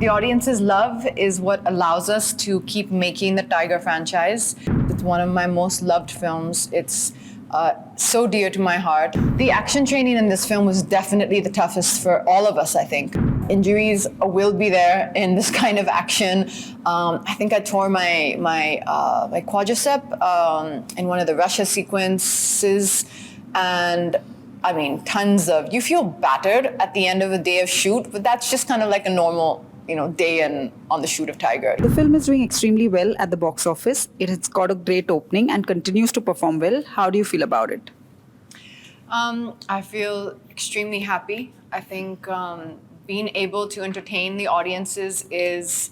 The audience's love is what allows us to keep making the Tiger franchise. It's one of my most loved films. It's so dear to my heart. The action training in this film was definitely the toughest for all of us, I think. Injuries will be there in this kind of action. I think I tore my quadricep in one of the Russia sequences, and I mean, you feel battered at the end of a day of shoot, but that's just kind of like a normal, day on the shoot of Tiger. The film is doing extremely well at the box office. It has got a great opening and continues to perform well. How do you feel about it? I feel extremely happy. I think being able to entertain the audiences is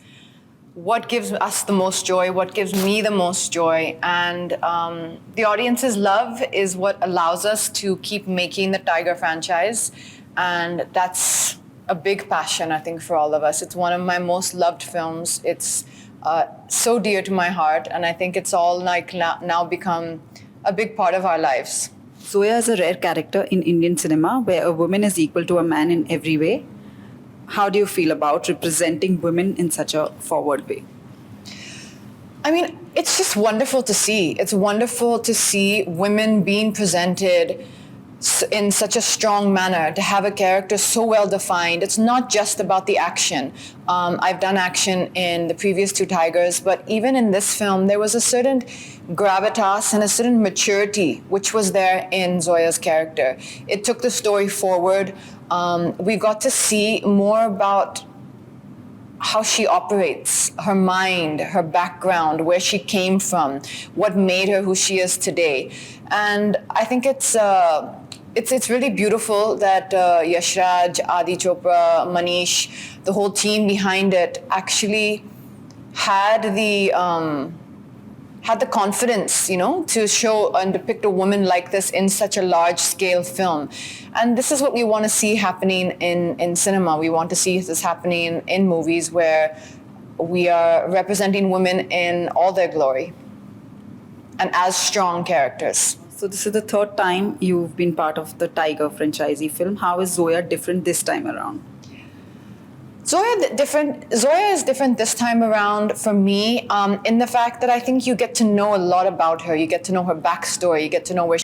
what gives us the most joy, what gives me the most joy. And the audience's love is what allows us to keep making the Tiger franchise. And that's a big passion, I think, for all of us. It's one of my most loved films. It's so dear to my heart. And I think it's all like now become a big part of our lives. Zoya is a rare character in Indian cinema where a woman is equal to a man in every way. How do you feel about representing women in such a forward way? I mean, it's just wonderful to see. It's wonderful to see women being presented in such a strong manner, to have a character so well defined. It's not just about the action. I've done action in the previous two Tigers, but even in this film, there was a certain gravitas and a certain maturity which was there in Zoya's character. It took the story forward. We got to see more about how she operates, her mind, her background, where she came from, what made her who she is today. And I think it's really beautiful that Yashraj, Adi Chopra, Manish, the whole team behind it actually had the confidence, to show and depict a woman like this in such a large-scale film. And this is what we want to see happening in cinema. We want to see this happening in movies where we are representing women in all their glory and as strong characters. So this is the third time you've been part of the Tiger franchisee film. How is Zoya different this time around? Zoya is different this time around for me in the fact that I think you get to know a lot about her. You get to know her backstory. You get to know where